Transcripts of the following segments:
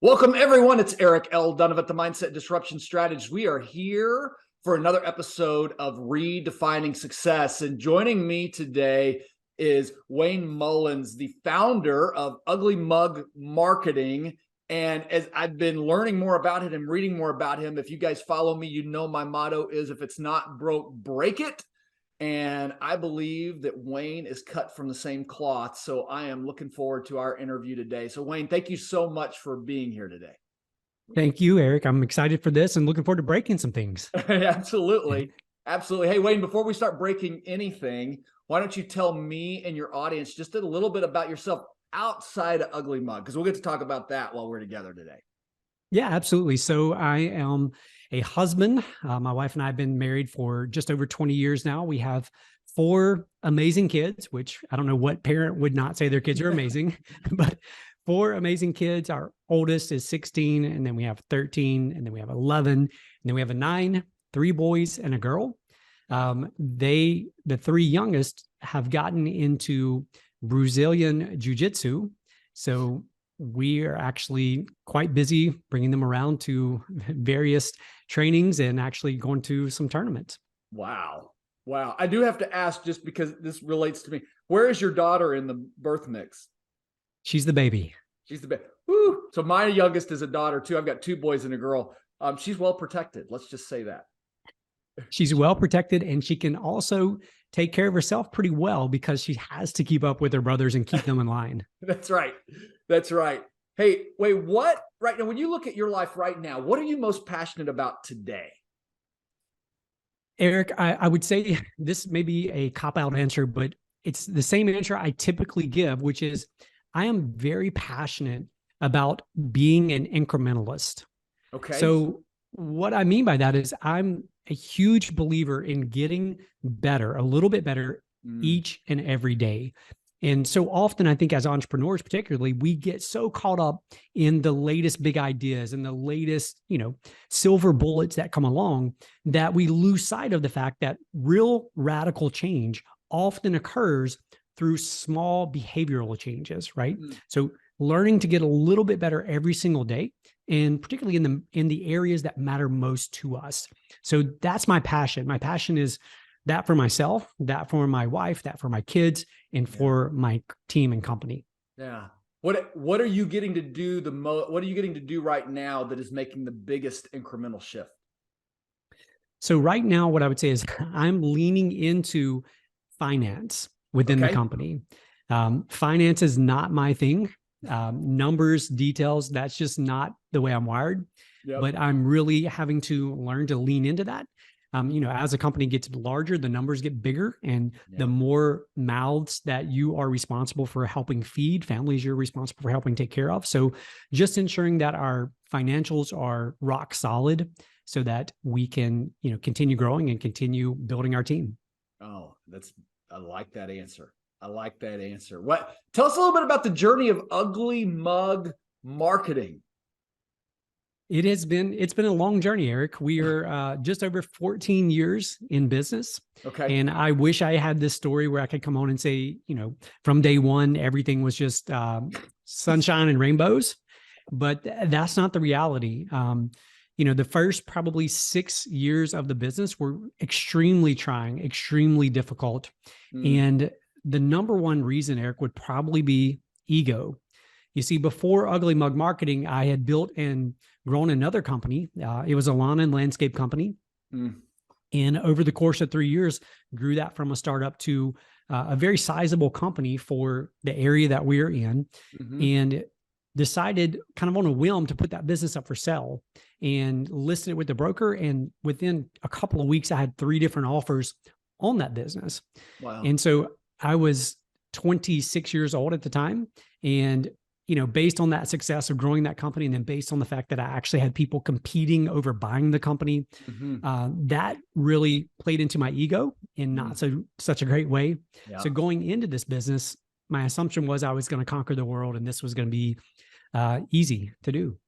Welcome, everyone. It's Eric L. Dunavant, the Mindset Disruption Strategist. We are here for another episode of Redefining Success. And joining me today is Wayne Mullins, the founder of Ugly Mug Marketing. And as I've been learning more about him and reading more about him, if you guys follow me, you know my motto is, if it's not broke, break it. And I believe that Wayne is cut from the same cloth. So I am looking forward to our interview today. So Wayne, thank you so much for being here today. Thank you, Eric. I'm excited for this and looking forward to breaking some things. Absolutely. Absolutely. Hey, Wayne, before we start breaking anything, why don't you tell me and your audience just a little bit about yourself outside of Ugly Mug? Because we'll get to talk about that while we're together today. Yeah, absolutely. So I am a husband. My wife and I have been married for just over 20 years now. We have 4 amazing kids, which I don't know what parent would not say their kids are amazing, but 4 amazing kids. Our oldest is 16, and then we have 13, and then we have 11, and then we have a 9, 3 boys and a girl. The 3 youngest have gotten into Brazilian jiu-jitsu. So we are actually quite busy bringing them around to various trainings and actually going to some tournaments. Wow. Wow. I do have to ask, just because this relates to me, where is your daughter in the birth mix? She's the baby. She's the baby. Woo. So my youngest is a daughter too. I've got 2 boys and a girl. She's well protected. Let's just say that. She's well protected, and she can also take care of herself pretty well because she has to keep up with her brothers and keep them in line. That's right. That's right. Hey, wait, what right now, when you look at your life right now, what are you most passionate about today? Eric, I would say this may be a cop-out answer, but it's the same answer I typically give, which is I am very passionate about being an incrementalist. Okay. So what I mean by that is I'm a huge believer in getting better, a little bit better each and every day. And so often, I think as entrepreneurs, particularly, we get so caught up in the latest big ideas and the latest, silver bullets that come along that we lose sight of the fact that real radical change often occurs through small behavioral changes, right? So learning to get a little bit better every single day, and particularly in the areas that matter most to us. So that's my passion. My passion is that for myself, that for my wife, that for my kids, and for my team and company. Yeah. What are you getting to do what are you getting to do right now that is making the biggest incremental shift? So right now, what I would say is I'm leaning into finance within the company. Finance is not my thing. Numbers, details, that's just not the way I'm wired. Yep. But I'm really having to learn to lean into that. As a company gets larger, the numbers get bigger, and the more mouths that you are responsible for helping feed, families you're responsible for helping take care of. So just ensuring that our financials are rock solid so that we can, continue growing and continue building our team. Oh, I like that answer. I like that answer. Tell us a little bit about the journey of Ugly Mug Marketing. It's been a long journey, Eric. We are just over 14 years in business. Okay. And I wish I had this story where I could come on and say, from day one, everything was just sunshine and rainbows, but that's not the reality. The first probably 6 years of the business were extremely trying, extremely difficult. And the number one reason, Eric, would probably be ego. You see, before Ugly Mug Marketing, I had built and grown another company. It was a lawn and landscape company. And over the course of 3 years, grew that from a startup to a very sizable company for the area that we're in, and decided kind of on a whim to put that business up for sale and listed it with the broker. And within a couple of weeks, I had 3 different offers on that business. Wow. And so I was 26 years old at the time. And based on that success of growing that company, and then based on the fact that I actually had people competing over buying the company, that really played into my ego in not such a great way. Yeah. So going into this business, my assumption was I was going to conquer the world, and this was going to be easy to do.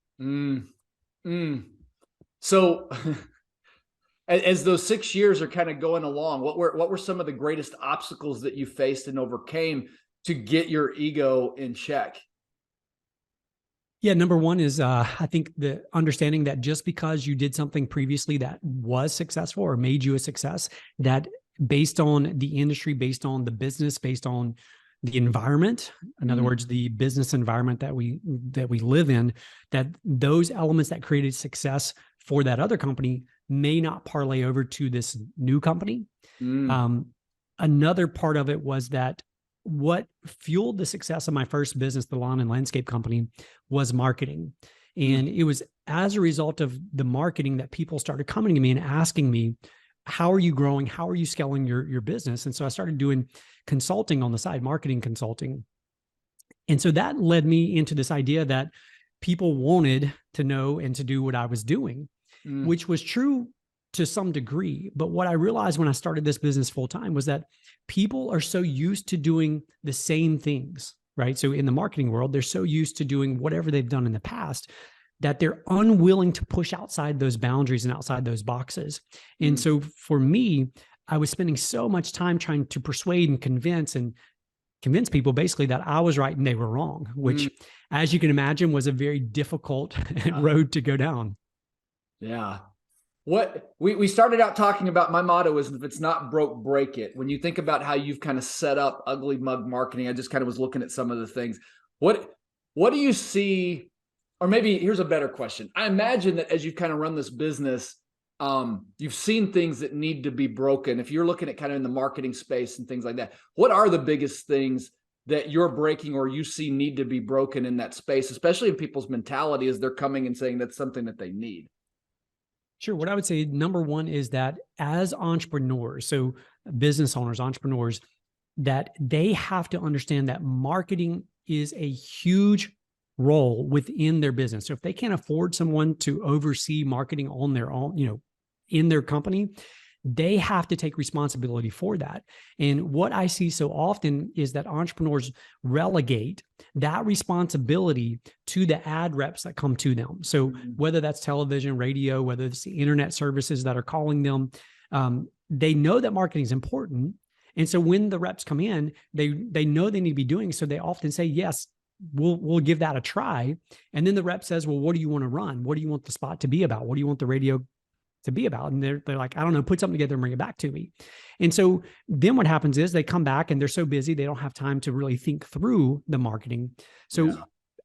So as those 6 years are kind of going along, what were some of the greatest obstacles that you faced and overcame to get your ego in check? Yeah, number one is I think the understanding that just because you did something previously that was successful or made you a success, that based on the industry, based on the business, based on the environment, in other words, the business environment that we live in, that those elements that created success for that other company may not parlay over to this new company. Another part of it was that what fueled the success of my first business, the lawn and landscape company, was marketing. And it was as a result of the marketing that people started coming to me and asking me, how are you growing? How are you scaling your business? And so I started doing consulting on the side, marketing consulting. And so that led me into this idea that people wanted to know and to do what I was doing, which was true to some degree. But what I realized when I started this business full time was that people are so used to doing the same things, right? So in the marketing world, they're so used to doing whatever they've done in the past that they're unwilling to push outside those boundaries and outside those boxes. And so for me, I was spending so much time trying to persuade and convince people basically that I was right and they were wrong, which, as you can imagine, was a very difficult road to go down. Yeah. What we started out talking about, my motto is, if it's not broke, break it. When you think about how you've kind of set up Ugly Mug Marketing, I just kind of was looking at some of the things. What do you see? Or maybe here's a better question. I imagine that as you kind of run this business, you've seen things that need to be broken. If you're looking at kind of in the marketing space and things like that, what are the biggest things that you're breaking or you see need to be broken in that space, especially in people's mentality as they're coming and saying that's something that they need? Sure. What I would say, number one, is that as entrepreneurs, so business owners, entrepreneurs, that they have to understand that marketing is a huge role within their business. So if they can't afford someone to oversee marketing on their own, in their company, they have to take responsibility for that. And what I see so often is that entrepreneurs relegate that responsibility to the ad reps that come to them. So whether that's television, radio, whether it's the internet services that are calling them, they know that marketing is important. And so when the reps come in, they know they need to be doing, so they often say, yes, we'll give that a try. And then the rep says, well, what do you want to run? What do you want the spot to be about? What do you want the radio to be about? And they're like, I don't know, put something together and bring it back to me. And so then what happens is they come back and they're so busy, they don't have time to really think through the marketing. So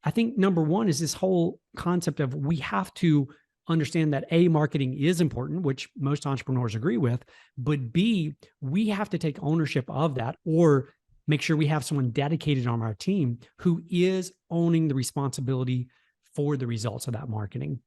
I think number one is this whole concept of, we have to understand that A, marketing is important, which most entrepreneurs agree with, but B, we have to take ownership of that, or make sure we have someone dedicated on our team who is owning the responsibility for the results of that marketing.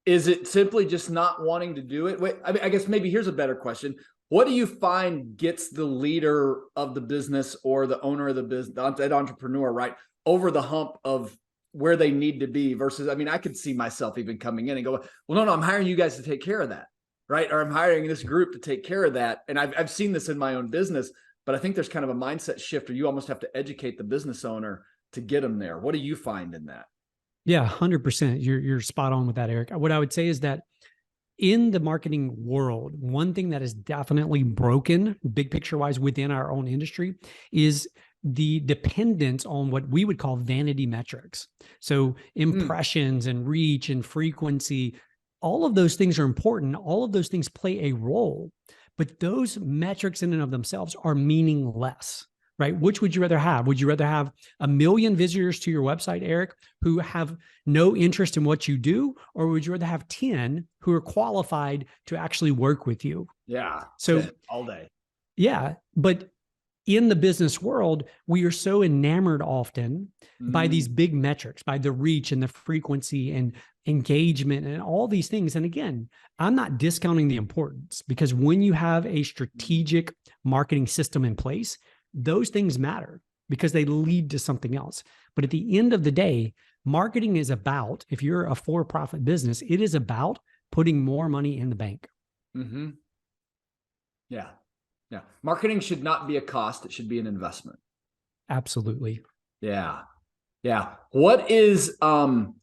Is it simply just not wanting to do it? Wait, I guess maybe here's a better question. What do you find gets the leader of the business or the owner of the business, that entrepreneur, right, over the hump of where they need to be versus, I could see myself even coming in and go, well, no, I'm hiring you guys to take care of that, right? Or I'm hiring this group to take care of that. And I've seen this in my own business, but I think there's kind of a mindset shift where you almost have to educate the business owner to get them there. What do you find in that? Yeah, 100%. You're spot on with that, Eric. What I would say is that in the marketing world, one thing that is definitely broken, big picture wise, within our own industry, is the dependence on what we would call vanity metrics. So impressions and reach and frequency, all of those things are important. All of those things play a role, but those metrics in and of themselves are meaningless. Right? Which would you rather have? Would you rather have 1 million visitors to your website, Eric, who have no interest in what you do? Or would you rather have 10 who are qualified to actually work with you? Yeah. So all day. Yeah. But in the business world, we are so enamored often by these big metrics, by the reach and the frequency and engagement and all these things. And again, I'm not discounting the importance, because when you have a strategic marketing system in place, those things matter because they lead to something else. But at the end of the day, marketing is about, if you're a for-profit business, it is about putting more money in the bank. Yeah. Marketing should not be a cost. It should be an investment. Absolutely. Yeah. What is, I'm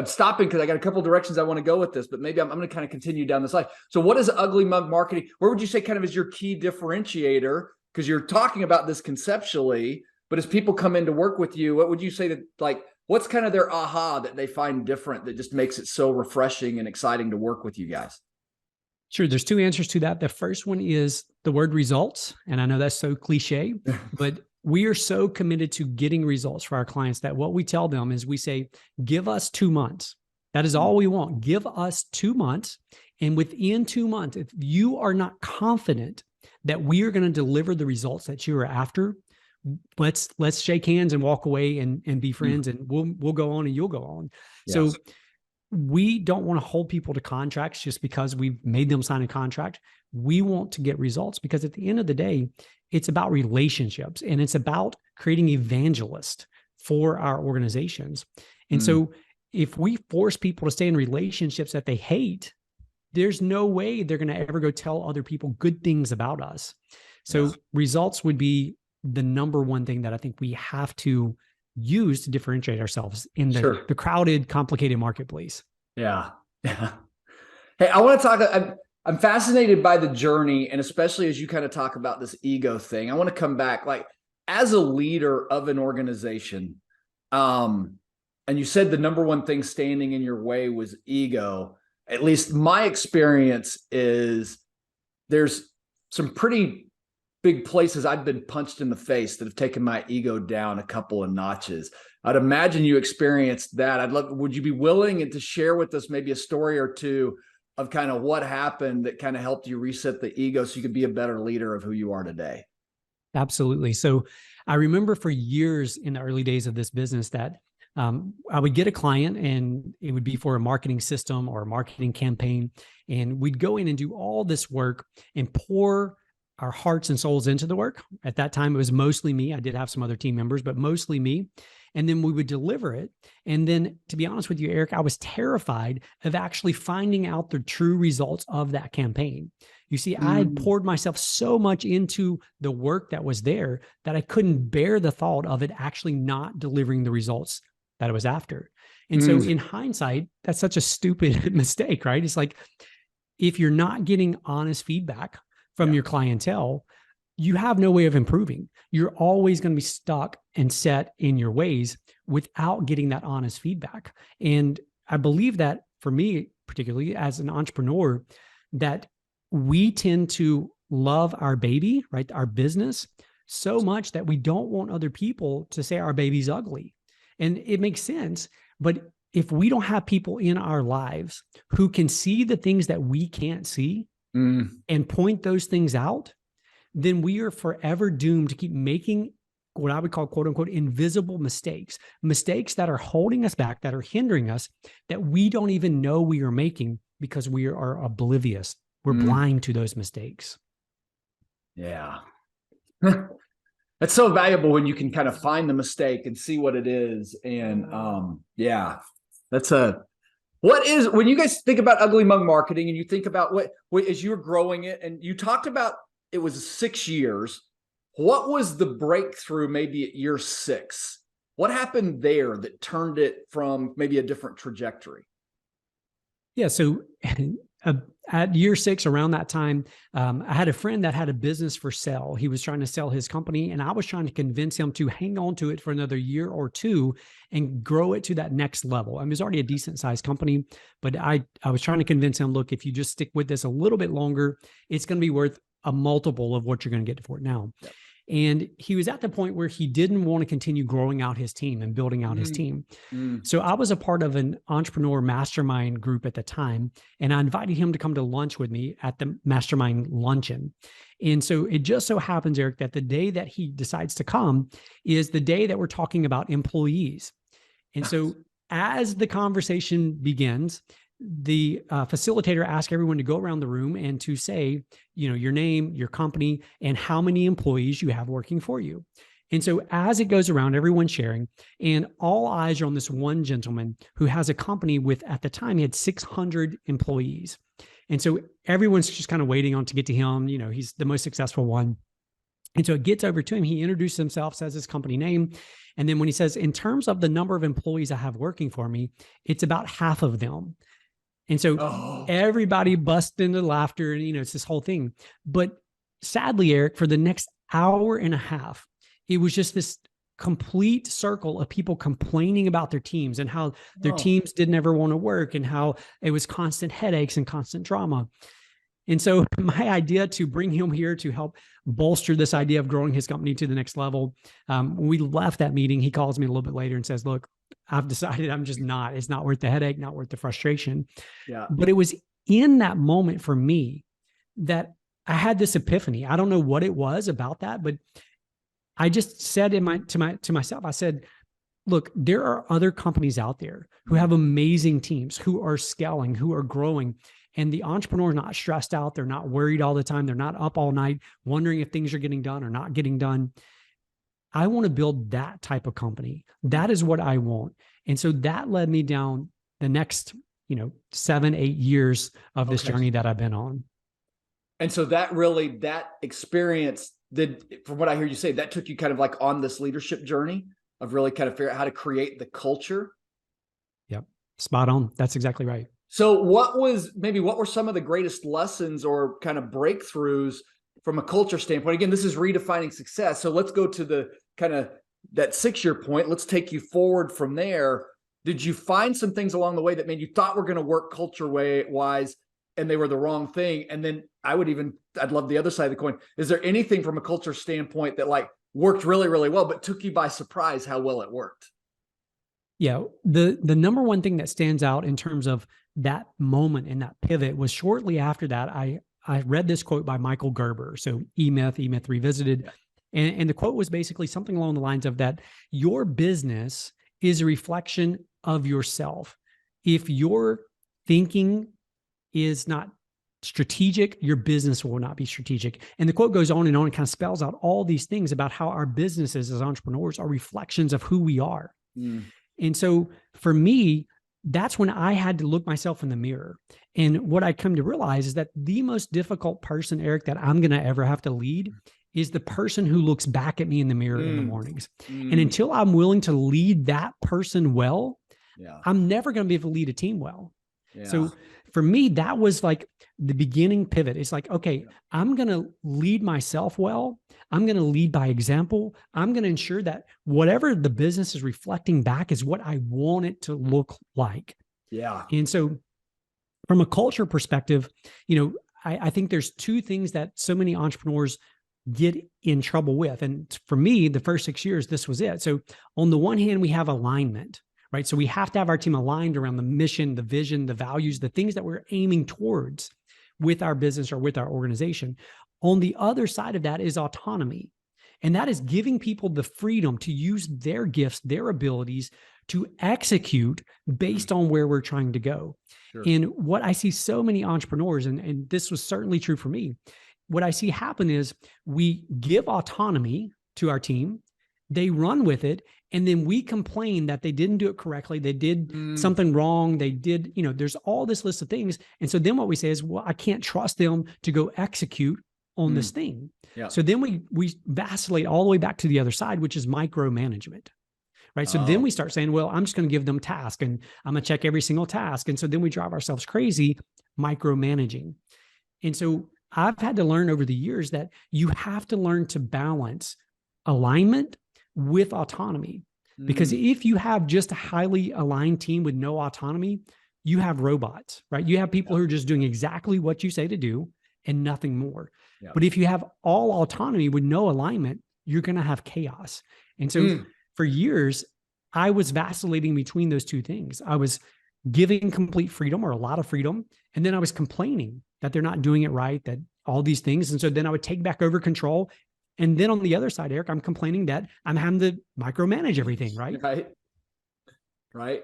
stopping because I got a couple directions I want to go with this, but maybe I'm going to kind of continue down this line. So what is Ugly Mug Marketing? Where would you say kind of is your key differentiator? Because you're talking about this conceptually, but as people come in to work with you, what would you say that, like, what's kind of their aha that they find different that just makes it so refreshing and exciting to work with you guys? Sure. There's two answers to that. The first one is the word results. And I know that's so cliche, but we are so committed to getting results for our clients that what we tell them is we say, give us 2 months. That is all we want. Give us 2 months. And within 2 months, if you are not confident that we are going to deliver the results that you are after, let's shake hands and walk away and be friends, and we'll go on and you'll go on. Yes. So we don't want to hold people to contracts just because we've made them sign a contract. We want to get results because at the end of the day, it's about relationships and it's about creating evangelists for our organizations. And so if we force people to stay in relationships that they hate, there's no way they're going to ever go tell other people good things about us. So results would be the number one thing that I think we have to use to differentiate ourselves in the crowded, complicated marketplace. Yeah. Yeah. Hey, I want to talk, I'm fascinated by the journey, and especially as you kind of talk about this ego thing. I want to come back, like, as a leader of an organization, and you said the number one thing standing in your way was ego. At least my experience is there's some pretty big places I've been punched in the face that have taken my ego down a couple of notches. I'd imagine you experienced that. Would you be willing to share with us maybe a story or two of kind of what happened that kind of helped you reset the ego so you could be a better leader of who you are today? Absolutely. So I remember for years in the early days of this business that I would get a client and it would be for a marketing system or a marketing campaign. And we'd go in and do all this work and pour our hearts and souls into the work. At that time, it was mostly me. I did have some other team members, but mostly me. And then we would deliver it. And then, to be honest with you, Eric, I was terrified of actually finding out the true results of that campaign. You see, I had poured myself so much into the work that was there that I couldn't bear the thought of it actually not delivering the results that I was after. And so in hindsight, that's such a stupid mistake, right? It's like, if you're not getting honest feedback from your clientele, you have no way of improving. You're always going to be stuck and set in your ways without getting that honest feedback. And I believe that for me, particularly as an entrepreneur, that we tend to love our baby, right? Our business so much that we don't want other people to say our baby's ugly. And it makes sense. But if we don't have people in our lives who can see the things that we can't see and point those things out, then we are forever doomed to keep making what I would call, quote unquote, invisible mistakes that are holding us back, that are hindering us, that we don't even know we are making because we are oblivious. We're blind to those mistakes. Yeah. That's so valuable when you can kind of find the mistake and see what it is. And when you guys think about Ugly Mug marketing and you think about what as you were growing it, and you talked about it was 6 years, what was the breakthrough maybe at year 6? What happened there that turned it from maybe a different trajectory? Yeah. So at year 6, around that time, I had a friend that had a business for sale. He was trying to sell his company, and I was trying to convince him to hang on to it for another year or two and grow it to that next level. I mean, it was already a decent sized company, but I was trying to convince him, look, if you just stick with this a little bit longer, it's going to be worth a multiple of what you're going to get for it now. Yep. And he was at the point where he didn't want to continue growing out his team and building out his team. So I was a part of an entrepreneur mastermind group at the time, and I invited him to come to lunch with me at the mastermind luncheon. And so it just so happens, Eric, that the day that he decides to come is the day that we're talking about employees. And so as the conversation begins, the facilitator asked everyone to go around the room and to say, your name, your company, and how many employees you have working for you. And so as it goes around, everyone's sharing, and all eyes are on this one gentleman who has a company with, at the time, he had 600 employees. And so everyone's just kind of waiting on to get to him. He's the most successful one. And so it gets over to him. He introduces himself, says his company name. And then when he says, in terms of the number of employees I have working for me, it's about half of them. And so everybody busts into laughter, and, it's this whole thing. But sadly, Eric, for the next hour and a half, it was just this complete circle of people complaining about their teams and how their teams didn't ever want to work and how it was constant headaches and constant drama. And so my idea to bring him here to help bolster this idea of growing his company to the next level, when we left that meeting, he calls me a little bit later and says, look, I've decided it's not worth the headache, not worth the frustration. Yeah. But it was in that moment for me that I had this epiphany. I don't know what it was about that, but I just said to myself, I said, look, there are other companies out there who have amazing teams, who are scaling, who are growing. And the entrepreneur is not stressed out. They're not worried all the time. They're not up all night wondering if things are getting done or not getting done. I want to build that type of company. That is what I want. And so that led me down the next, 7, 8 years of this journey that I've been on. And so that experience from what I hear you say, that took you kind of like on this leadership journey of really kind of figure out how to create the culture. Yep. Spot on. That's exactly right. So what were some of the greatest lessons or kind of breakthroughs from a culture standpoint? Again, this is redefining success. So let's go to the kind of that 6-year point. Let's take you forward from there. Did you find some things along the way that you thought were going to work culture wise and they were the wrong thing? And then I'd love the other side of the coin. Is there anything from a culture standpoint that worked really, really well, but took you by surprise how well it worked? Yeah. The number one thing that stands out in terms of that moment and that pivot was shortly after that, I read this quote by Michael Gerber. So E-Myth Revisited. And the quote was basically something along the lines of that your business is a reflection of yourself. If your thinking is not strategic, your business will not be strategic. And the quote goes on and kind of spells out all these things about how our businesses as entrepreneurs are reflections of who we are. And so for me, that's when I had to look myself in the mirror. And what I come to realize is that the most difficult person, Eric, that I'm going to ever have to lead is the person who looks back at me in the mirror in the mornings. And until I'm willing to lead that person well, I'm never going to be able to lead a team well. So for me, that was like the beginning pivot. It's like, okay, I'm going to lead myself well. I'm going to lead by example. I'm going to ensure that whatever the business is reflecting back is what I want it to look like. Yeah. And so from a culture perspective, I think there's two things that so many entrepreneurs get in trouble with. And for me, the first 6 years, this was it. So on the one hand, we have alignment, right? So we have to have our team aligned around the mission, the vision, the values, the things that we're aiming towards with our business or with our organization. On the other side of that is autonomy. And that is giving people the freedom to use their gifts, their abilities to execute based on where we're trying to go. Sure. And what I see so many entrepreneurs, and this was certainly true for me, what I see happen is we give autonomy to our team, they run with it, and then we complain that they didn't do it correctly. They did something wrong. They did, there's all this list of things. And so then what we say is, well, I can't trust them to go execute on this thing. Yeah. So then we vacillate all the way back to the other side, which is micromanagement, right? So then we start saying, well, I'm just going to give them tasks and I'm going to check every single task. And so then we drive ourselves crazy micromanaging. And so I've had to learn over the years that you have to learn to balance alignment with autonomy. Because if you have just a highly aligned team with no autonomy, you have robots, right? You have people who are just doing exactly what you say to do and nothing more. Yeah. But if you have all autonomy with no alignment, you're going to have chaos. And so for years, I was vacillating between those two things. I was giving complete freedom or a lot of freedom, and then I was complaining that they're not doing it right, that all these things. And so then I would take back over control. And then on the other side, Eric, I'm complaining that I'm having to micromanage everything, right? Right.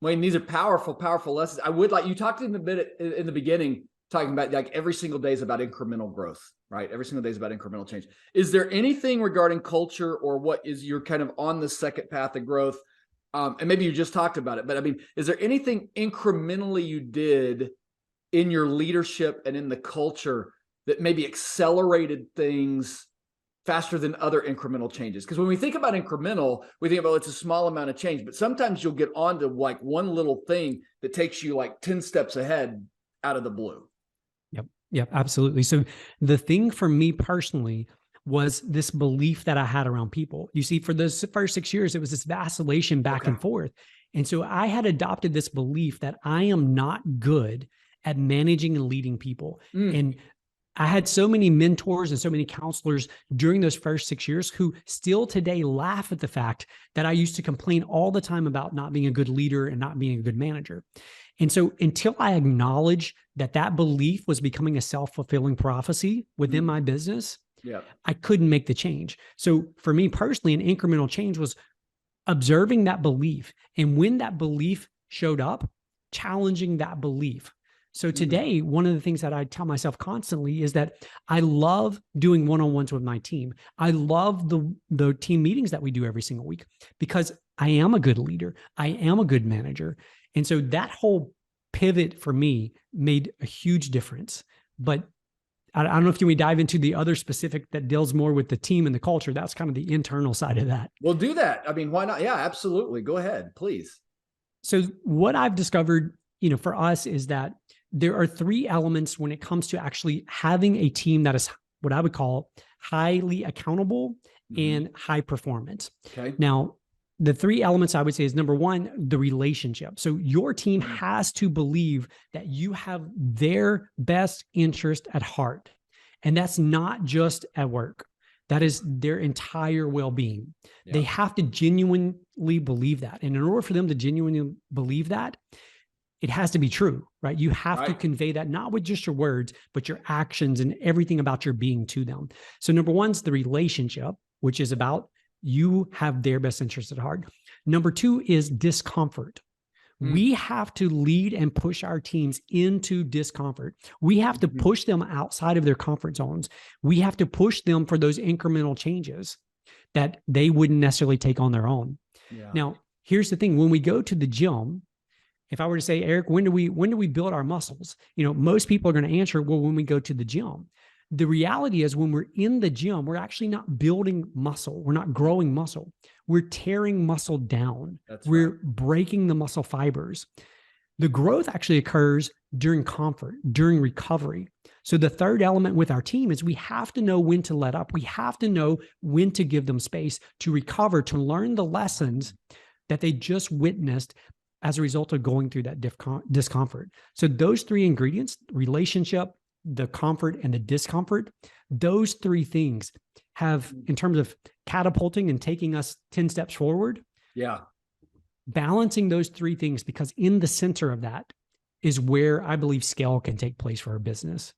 Wayne, these are powerful, powerful lessons. I would like, you talked in the beginning, talking about like every single day is about incremental growth, right? Every single day is about incremental change. Is there anything regarding culture or what is you're kind of on the second path of growth? And maybe you just talked about it, but I mean, is there anything incrementally you did in your leadership and in the culture that maybe accelerated things faster than other incremental changes? Because when we think about incremental, we think about it's a small amount of change, but sometimes you'll get onto like one little thing that takes you like 10 steps ahead out of the blue. Yep, absolutely. So the thing for me personally was this belief that I had around people. You see, for those first 6 years, it was this vacillation back and forth. And so I had adopted this belief that I am not good at managing and leading people. And I had so many mentors and so many counselors during those first 6 years who still today laugh at the fact that I used to complain all the time about not being a good leader and not being a good manager. And so until I acknowledged that that belief was becoming a self-fulfilling prophecy within my business, I couldn't make the change. So for me personally, an incremental change was observing that belief. And when that belief showed up, challenging that belief. So today, one of the things that I tell myself constantly is that I love doing one-on-ones with my team. I love the team meetings that we do every single week because I am a good leader. I am a good manager. And so that whole pivot for me made a huge difference. But I don't know if you want to dive into the other specific that deals more with the team and the culture. That's kind of the internal side of that. We'll do that. I mean, why not? Yeah, absolutely. Go ahead, please. So what I've discovered, for us is that there are 3 elements when it comes to actually having a team that is what I would call highly accountable and high performance. Okay. Now, the 3 elements I would say is number 1, the relationship. So your team has to believe that you have their best interest at heart. And that's not just at work. That is their entire well-being. Yeah. They have to genuinely believe that. And in order for them to genuinely believe that, it has to be true, right? You have to convey that, not with just your words, but your actions and everything about your being to them. So number 1 is the relationship, which is about you have their best interest at heart. Number 2 is discomfort. We have to lead and push our teams into discomfort. We have to push them outside of their comfort zones. We have to push them for those incremental changes that they wouldn't necessarily take on their own. Yeah. Now, here's the thing. When we go to the gym, if I were to say, Eric, when do we build our muscles? Most people are going to answer, well, when we go to the gym. The reality is when we're in the gym, we're actually not building muscle. We're not growing muscle. We're tearing muscle down. We're breaking the muscle fibers. The growth actually occurs during comfort, during recovery. So the third element with our team is we have to know when to let up. We have to know when to give them space to recover, to learn the lessons that they just witnessed as a result of going through that discomfort. So those 3 ingredients, relationship, the comfort, and the discomfort, those 3 things have, in terms of catapulting and taking us 10 steps forward, balancing those 3 things, because in the center of that is where I believe scale can take place for our business.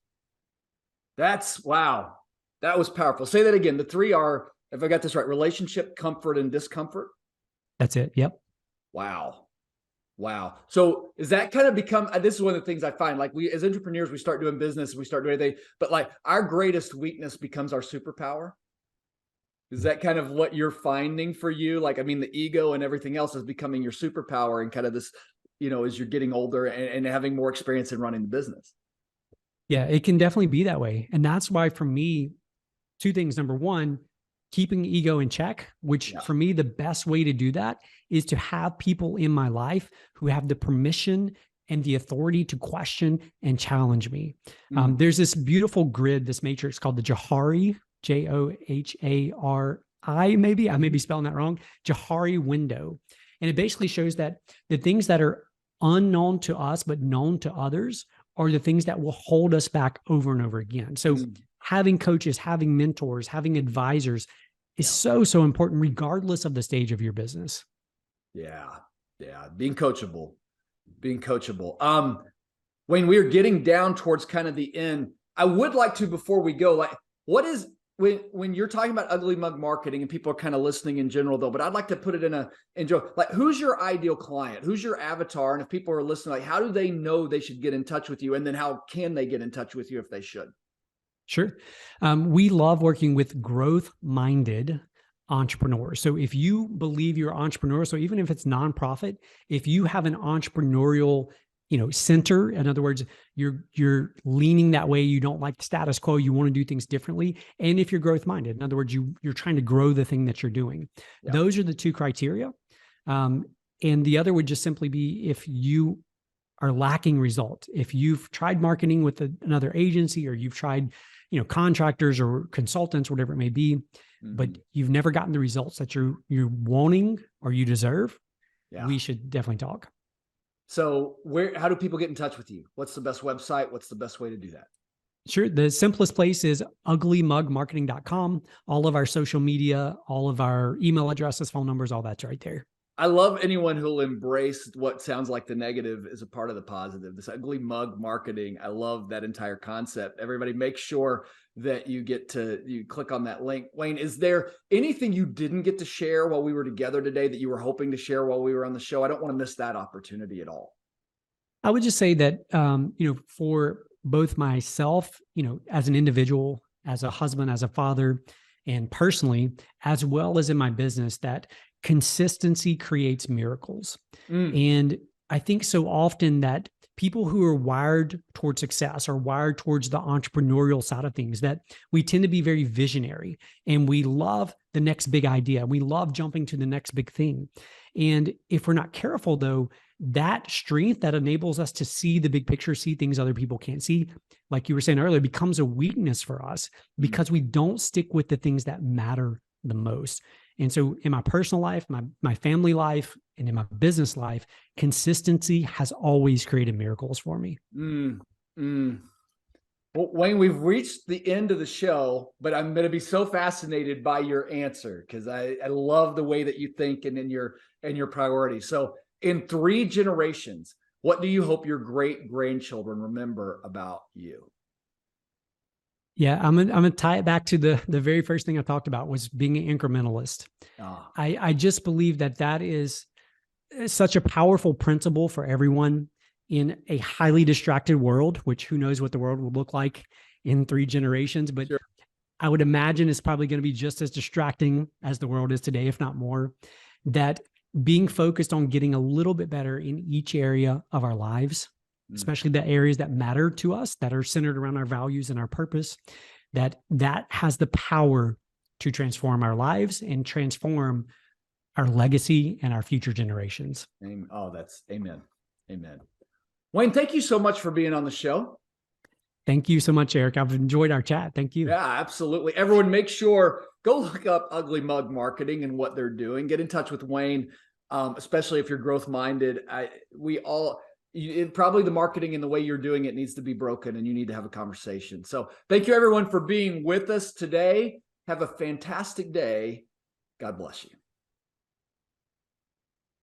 Wow. That was powerful. Say that again. The 3 are, if I got this right, relationship, comfort, and discomfort. That's it. Yep. Wow. So is that kind of become, this is one of the things I find, like we, as entrepreneurs, we start doing business, we start doing anything, but like our greatest weakness becomes our superpower. Is that kind of what you're finding for you? Like, I mean, the ego and everything else is becoming your superpower, and kind of this, as you're getting older and having more experience in running the business. Yeah, it can definitely be that way. And that's why for me, 2 things. Number 1, keeping ego in check, which for me, the best way to do that is to have people in my life who have the permission and the authority to question and challenge me. There's this beautiful grid, this matrix called the Johari, Johari, maybe, I may be spelling that wrong, Johari window. And it basically shows that the things that are unknown to us, but known to others, are the things that will hold us back over and over again. So having coaches, having mentors, having advisors is so important, regardless of the stage of your business. Yeah. Being coachable. When we're getting down towards kind of the end, I would like to, before we go, like, what is, when you're talking about ugly mug marketing, and people are kind of listening in general though, but I'd like to put it like, who's your ideal client? Who's your avatar? And if people are listening, like, how do they know they should get in touch with you? And then how can they get in touch with you if they should? Sure. We love working with growth-minded entrepreneurs. So if you believe you're an entrepreneur, so even if it's nonprofit, if you have an entrepreneurial, center, in other words, you're leaning that way, you don't like status quo, you want to do things differently. And if you're growth-minded, in other words, you're trying to grow the thing that you're doing. Yeah. Those are the 2 criteria. And the other would just simply be if you are lacking result. If you've tried marketing with another agency, or you've tried, contractors or consultants, whatever it may be, but you've never gotten the results that you're wanting or you deserve, we should definitely talk. So how do people get in touch with you? What's the best website? What's the best way to do that? Sure. The simplest place is uglymugmarketing.com. All of our social media, all of our email addresses, phone numbers, all that's right there. I love anyone who'll embrace what sounds like the negative as a part of the positive. This ugly mug marketing. I love that entire concept. Everybody make sure that you click on that link. Wayne, is there anything you didn't get to share while we were together today that you were hoping to share while we were on the show? I don't want to miss that opportunity at all. I would just say that, for both myself, as an individual, as a husband, as a father, and personally, as well as in my business, that consistency creates miracles. And I think so often that people who are wired towards success are wired towards the entrepreneurial side of things, that we tend to be very visionary and we love the next big idea. We love jumping to the next big thing. And if we're not careful, though, that strength that enables us to see the big picture, see things other people can't see, like you were saying earlier, becomes a weakness for us because we don't stick with the things that matter the most. And so in my personal life, my family life, and in my business life, consistency has always created miracles for me. Well, Wayne, we've reached the end of the show, but I'm going to be so fascinated by your answer because I love the way that you think and in your priorities. So in 3 generations, what do you hope your great grandchildren remember about you? Yeah, I'm gonna tie it back to the very first thing I talked about, was being an incrementalist. I just believe that is such a powerful principle for everyone in a highly distracted world, which who knows what the world will look like in 3 generations, but sure. I would imagine it's probably going to be just as distracting as the world is today, if not more. That being focused on getting a little bit better in each area of our lives, especially the areas that matter to us, that are centered around our values and our purpose, that has the power to transform our lives and transform our legacy and our future generations. Oh, that's amen. Amen. Wayne, thank you so much for being on the show. Thank you so much, Eric. I've enjoyed our chat. Thank you. Yeah, absolutely. Everyone, make sure, go look up Ugly Mug Marketing and what they're doing. Get in touch with Wayne, especially if you're growth minded. Probably the marketing and the way you're doing it needs to be broken, and you need to have a conversation. So thank you, everyone, for being with us today. Have a fantastic day. God bless you.